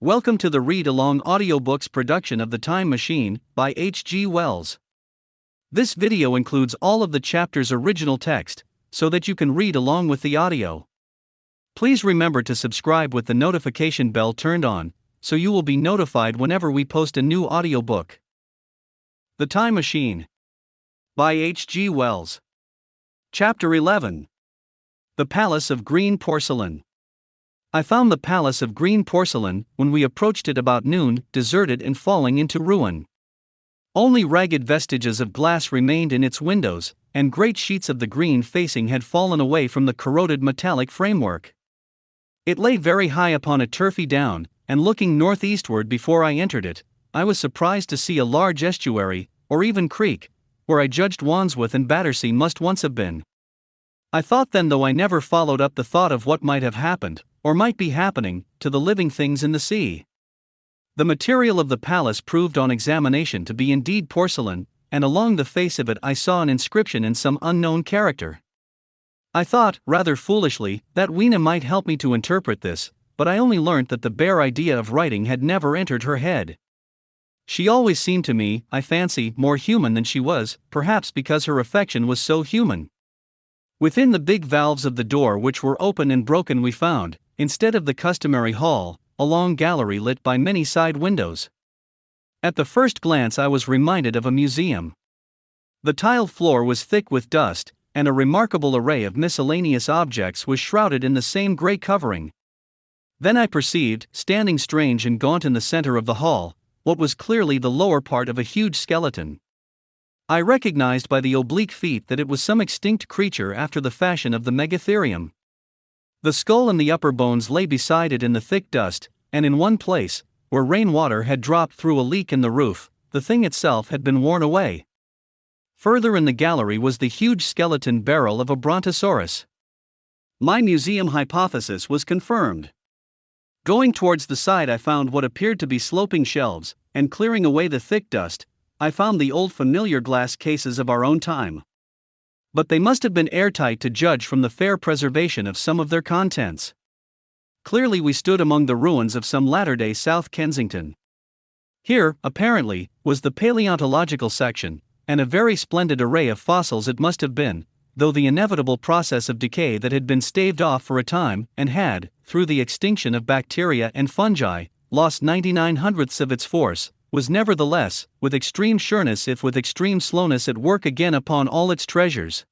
Welcome to the read-along audiobooks production of The Time Machine by H.G. Wells. This video includes all of the chapter's original text, so that you can read along with the audio. Please remember to subscribe with the notification bell turned on, so you will be notified whenever we post a new audiobook. The Time Machine by H.G. Wells. Chapter 11. The Palace of Green Porcelain. I found the Palace of Green Porcelain, when we approached it about noon, deserted and falling into ruin. Only ragged vestiges of glass remained in its windows, and great sheets of the green facing had fallen away from the corroded metallic framework. It lay very high upon a turfy down, and looking northeastward before I entered it, I was surprised to see a large estuary, or even creek, where I judged Wandsworth and Battersea must once have been. I thought then, though I never followed up the thought of what might have happened, or might be happening, to the living things in the sea. The material of the palace proved on examination to be indeed porcelain, and along the face of it I saw an inscription in some unknown character. I thought, rather foolishly, that Weena might help me to interpret this, but I only learnt that the bare idea of writing had never entered her head. She always seemed to me, I fancy, more human than she was, perhaps because her affection was so human. Within the big valves of the door, which were open and broken, we found, instead of the customary hall, a long gallery lit by many side windows. At the first glance I was reminded of a museum. The tiled floor was thick with dust, and a remarkable array of miscellaneous objects was shrouded in the same grey covering. Then I perceived, standing strange and gaunt in the centre of the hall, what was clearly the lower part of a huge skeleton. I recognized by the oblique feet that it was some extinct creature after the fashion of the megatherium. The skull and the upper bones lay beside it in the thick dust, and in one place, where rainwater had dropped through a leak in the roof, the thing itself had been worn away. Further in the gallery was the huge skeleton barrel of a brontosaurus. My museum hypothesis was confirmed. Going towards the side I found what appeared to be sloping shelves, and clearing away the thick dust, I found the old familiar glass cases of our own time. But they must have been airtight to judge from the fair preservation of some of their contents. Clearly we stood among the ruins of some latter-day South Kensington. Here, apparently, was the paleontological section, and a very splendid array of fossils it must have been, though the inevitable process of decay that had been staved off for a time, and had, through the extinction of bacteria and fungi, lost 99/100ths of its force, was nevertheless, with extreme sureness if with extreme slowness, at work again upon all its treasures.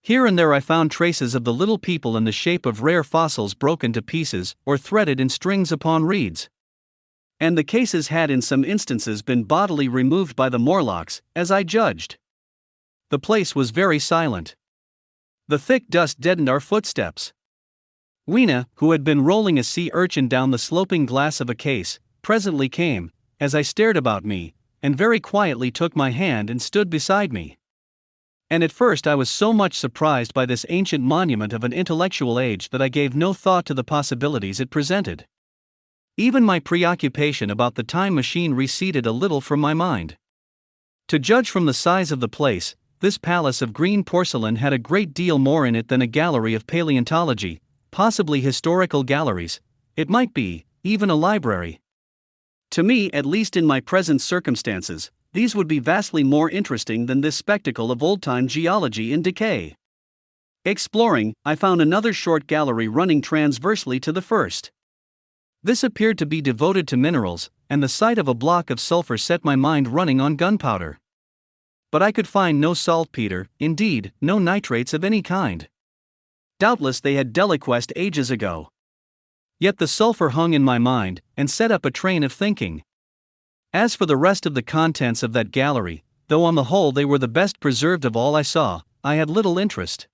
Here and there I found traces of the little people in the shape of rare fossils broken to pieces or threaded in strings upon reeds. And the cases had in some instances been bodily removed by the Morlocks, as I judged. The place was very silent. The thick dust deadened our footsteps. Weena, who had been rolling a sea urchin down the sloping glass of a case, presently came, as I stared about me, and very quietly took my hand and stood beside me. And at first I was so much surprised by this ancient monument of an intellectual age that I gave no thought to the possibilities it presented. Even my preoccupation about the time machine receded a little from my mind. To judge from the size of the place, this palace of green porcelain had a great deal more in it than a gallery of paleontology, possibly historical galleries, it might be, even a library. To me, at least in my present circumstances, these would be vastly more interesting than this spectacle of old-time geology in decay. Exploring, I found another short gallery running transversely to the first. This appeared to be devoted to minerals, and the sight of a block of sulfur set my mind running on gunpowder. But I could find no saltpeter, indeed, no nitrates of any kind. Doubtless they had deliquesced ages ago. Yet the sulfur hung in my mind, and set up a train of thinking. As for the rest of the contents of that gallery, though on the whole they were the best preserved of all I saw, I had little interest.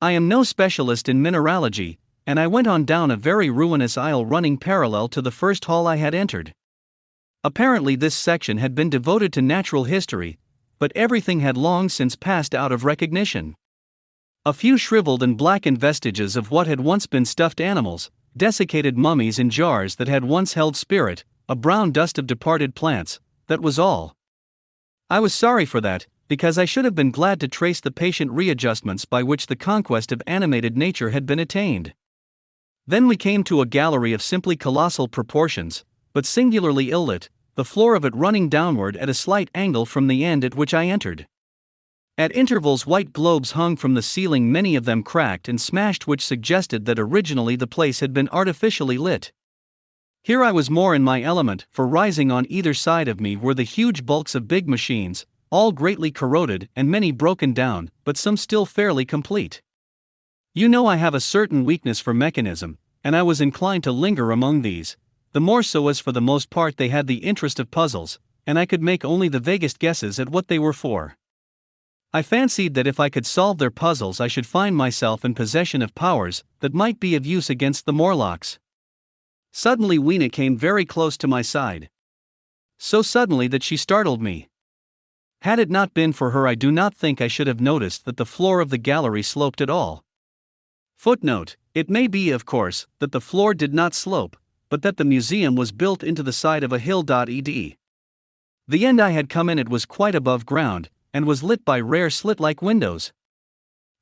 I am no specialist in mineralogy, and I went on down a very ruinous aisle running parallel to the first hall I had entered. Apparently this section had been devoted to natural history, but everything had long since passed out of recognition. A few shriveled and blackened vestiges of what had once been stuffed animals, desiccated mummies in jars that had once held spirit, a brown dust of departed plants, that was all. I was sorry for that, because I should have been glad to trace the patient readjustments by which the conquest of animated nature had been attained. Then we came to a gallery of simply colossal proportions, but singularly ill-lit, the floor of it running downward at a slight angle from the end at which I entered. At intervals white globes hung from the ceiling, many of them cracked and smashed, which suggested that originally the place had been artificially lit. Here I was more in my element, for rising on either side of me were the huge bulks of big machines, all greatly corroded and many broken down, but some still fairly complete. You know I have a certain weakness for mechanism, and I was inclined to linger among these, the more so as for the most part they had the interest of puzzles, and I could make only the vaguest guesses at what they were for. I fancied that if I could solve their puzzles I should find myself in possession of powers that might be of use against the Morlocks. Suddenly Weena came very close to my side. So suddenly that she startled me. Had it not been for her I do not think I should have noticed that the floor of the gallery sloped at all. Footnote: it may be, of course, that the floor did not slope, but that the museum was built into the side of a hill. Ed. The end I had come in at was quite above ground, and was lit by rare slit-like windows.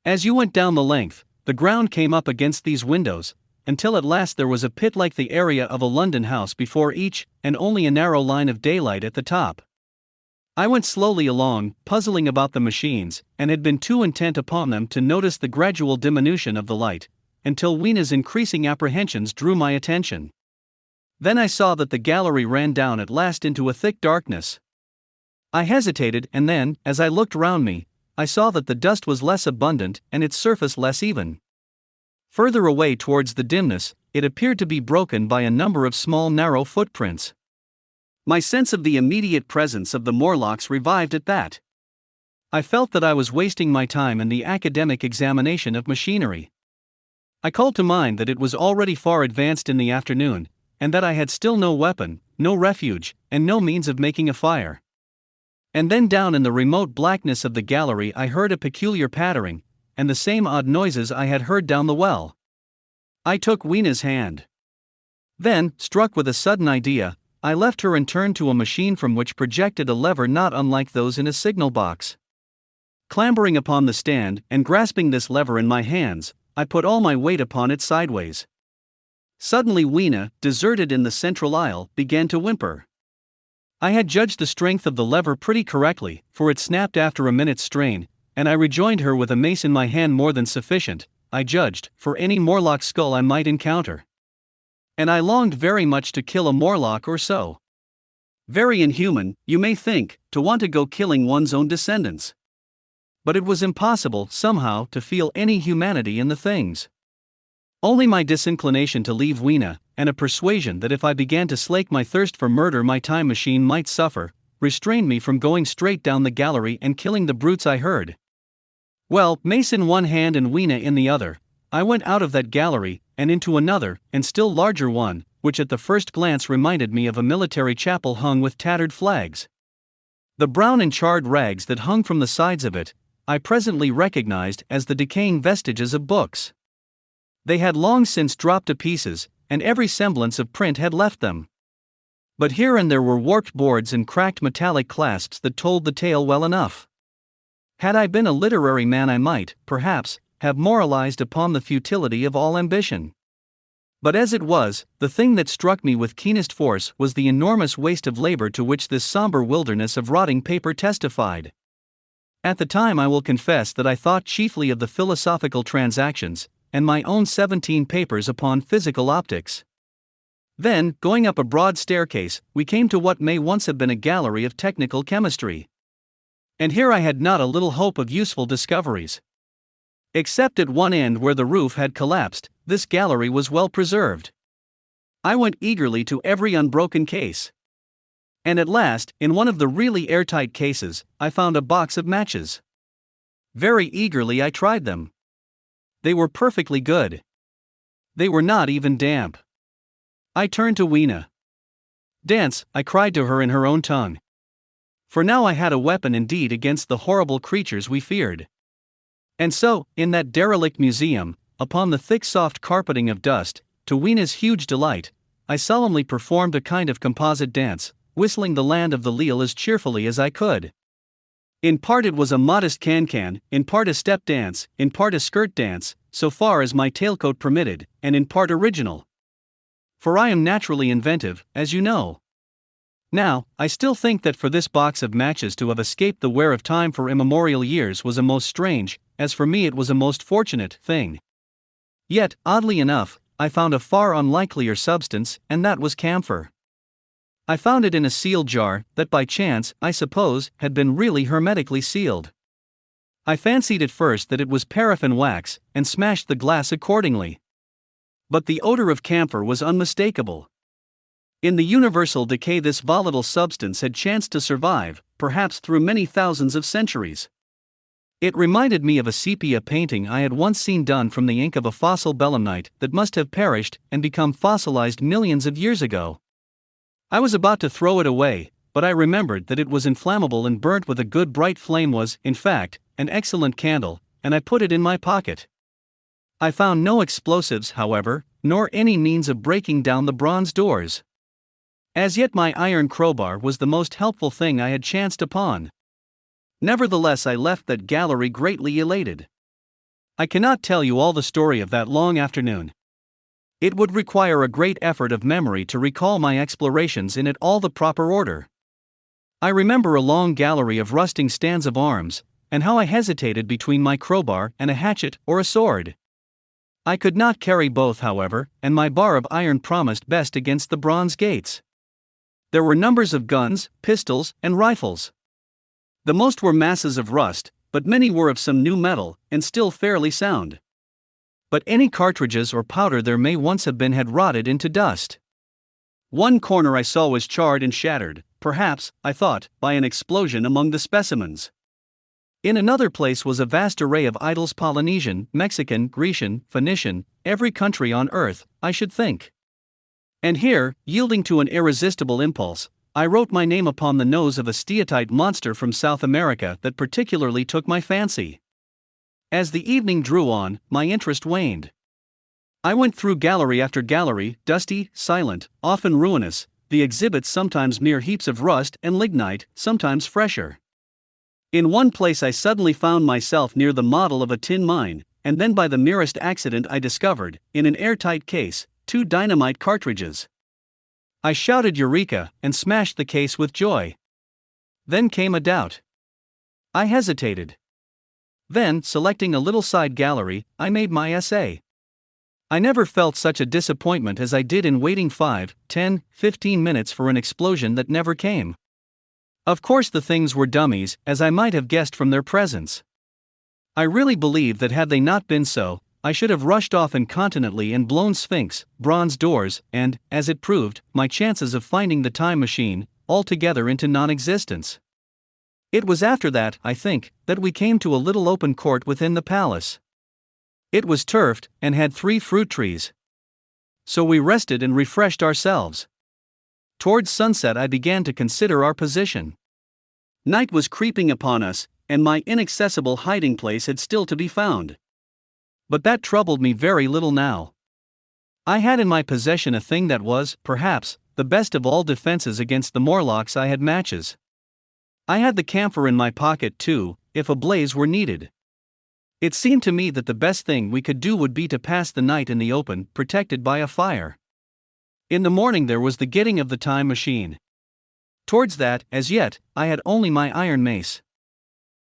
As you went down the length, the ground came up against these windows, until at last there was a pit like the area of a London house before each, and only a narrow line of daylight at the top. I went slowly along, puzzling about the machines, and had been too intent upon them to notice the gradual diminution of the light, until Weena's increasing apprehensions drew my attention. Then I saw that the gallery ran down at last into a thick darkness. I hesitated, and then, as I looked round me, I saw that the dust was less abundant and its surface less even. Further away towards the dimness, it appeared to be broken by a number of small narrow footprints. My sense of the immediate presence of the Morlocks revived at that. I felt that I was wasting my time in the academic examination of machinery. I called to mind that it was already far advanced in the afternoon, and that I had still no weapon, no refuge, and no means of making a fire. And then down in the remote blackness of the gallery I heard a peculiar pattering, and the same odd noises I had heard down the well. I took Weena's hand. Then, struck with a sudden idea, I left her and turned to a machine from which projected a lever not unlike those in a signal box. Clambering upon the stand, and grasping this lever in my hands, I put all my weight upon it sideways. Suddenly Weena, deserted in the central aisle, began to whimper. I had judged the strength of the lever pretty correctly, for it snapped after a minute's strain, and I rejoined her with a mace in my hand more than sufficient, I judged, for any Morlock skull I might encounter. And I longed very much to kill a Morlock or so. Very inhuman, you may think, to want to go killing one's own descendants. But it was impossible, somehow, to feel any humanity in the things. Only my disinclination to leave Weena, and a persuasion that if I began to slake my thirst for murder my time machine might suffer, restrained me from going straight down the gallery and killing the brutes I heard. Well, mace in one hand and Weena in the other, I went out of that gallery, and into another, and still larger one, which at the first glance reminded me of a military chapel hung with tattered flags. The brown and charred rags that hung from the sides of it, I presently recognized as the decaying vestiges of books. They had long since dropped to pieces, and every semblance of print had left them. But here and there were warped boards and cracked metallic clasps that told the tale well enough. Had I been a literary man I might, perhaps, have moralized upon the futility of all ambition. But as it was, the thing that struck me with keenest force was the enormous waste of labor to which this somber wilderness of rotting paper testified. At the time I will confess that I thought chiefly of the philosophical transactions, and my own 17 papers upon physical optics. Then, going up a broad staircase, we came to what may once have been a gallery of technical chemistry. And here I had not a little hope of useful discoveries. Except at one end where the roof had collapsed, this gallery was well preserved. I went eagerly to every unbroken case. And at last, in one of the really airtight cases, I found a box of matches. Very eagerly I tried them. They were perfectly good. They were not even damp. I turned to Weena. "Dance," I cried to her in her own tongue. For now I had a weapon indeed against the horrible creatures we feared. And so, in that derelict museum, upon the thick soft carpeting of dust, to Weena's huge delight, I solemnly performed a kind of composite dance, whistling the Land of the Leal as cheerfully as I could. In part it was a modest can-can, in part a step dance, in part a skirt dance, so far as my tailcoat permitted, and in part original. For I am naturally inventive, as you know. Now, I still think that for this box of matches to have escaped the wear of time for immemorial years was a most strange, as for me it was a most fortunate, thing. Yet, oddly enough, I found a far unlikelier substance, and that was camphor. I found it in a sealed jar, that by chance, I suppose, had been really hermetically sealed. I fancied at first that it was paraffin wax, and smashed the glass accordingly. But the odor of camphor was unmistakable. In the universal decay this volatile substance had chanced to survive, perhaps through many thousands of centuries. It reminded me of a sepia painting I had once seen done from the ink of a fossil belemnite that must have perished and become fossilized millions of years ago. I was about to throw it away, but I remembered that it was inflammable and burnt with a good bright flame was, in fact, an excellent candle, and I put it in my pocket. I found no explosives, however, nor any means of breaking down the bronze doors. As yet my iron crowbar was the most helpful thing I had chanced upon. Nevertheless I left that gallery greatly elated. I cannot tell you all the story of that long afternoon. It would require a great effort of memory to recall my explorations in it all the proper order. I remember a long gallery of rusting stands of arms, and how I hesitated between my crowbar and a hatchet or a sword. I could not carry both, however, and my bar of iron promised best against the bronze gates. There were numbers of guns, pistols, and rifles. The most were masses of rust, but many were of some new metal, and still fairly sound. But any cartridges or powder there may once have been had rotted into dust. One corner I saw was charred and shattered, perhaps, I thought, by an explosion among the specimens. In another place was a vast array of idols, Polynesian, Mexican, Grecian, Phoenician, every country on earth, I should think. And here, yielding to an irresistible impulse, I wrote my name upon the nose of a steatite monster from South America that particularly took my fancy. As the evening drew on, my interest waned. I went through gallery after gallery, dusty, silent, often ruinous, the exhibits sometimes mere heaps of rust and lignite, sometimes fresher. In one place I suddenly found myself near the model of a tin mine, and then by the merest accident I discovered, in an airtight case, 2 dynamite cartridges. I shouted Eureka, and smashed the case with joy. Then came a doubt. I hesitated. Then, selecting a little side gallery, I made my essay. I never felt such a disappointment as I did in waiting 5, 10, 15 minutes for an explosion that never came. Of course the things were dummies, as I might have guessed from their presence. I really believe that had they not been so, I should have rushed off incontinently and blown sphinx, bronze doors, and, as it proved, my chances of finding the time machine, altogether into non-existence. It was after that, I think, that we came to a little open court within the palace. It was turfed, and had 3 fruit trees. So we rested and refreshed ourselves. Towards sunset I began to consider our position. Night was creeping upon us, and my inaccessible hiding place had still to be found. But that troubled me very little now. I had in my possession a thing that was, perhaps, the best of all defenses against the Morlocks. I had matches. I had the camphor in my pocket too, if a blaze were needed. It seemed to me that the best thing we could do would be to pass the night in the open, protected by a fire. In the morning there was the getting of the time machine. Towards that, as yet, I had only my iron mace.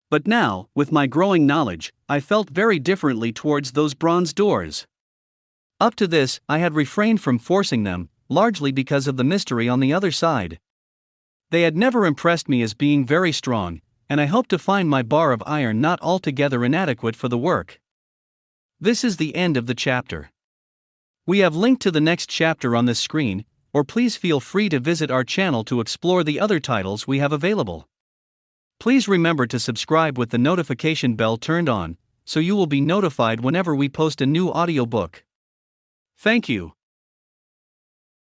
But now, with my growing knowledge, I felt very differently towards those bronze doors. Up to this, I had refrained from forcing them, largely because of the mystery on the other side. They had never impressed me as being very strong, and I hoped to find my bar of iron not altogether inadequate for the work. This is the end of the chapter. We have linked to the next chapter on this screen, or please feel free to visit our channel to explore the other titles we have available. Please remember to subscribe with the notification bell turned on, so you will be notified whenever we post a new audiobook. Thank you.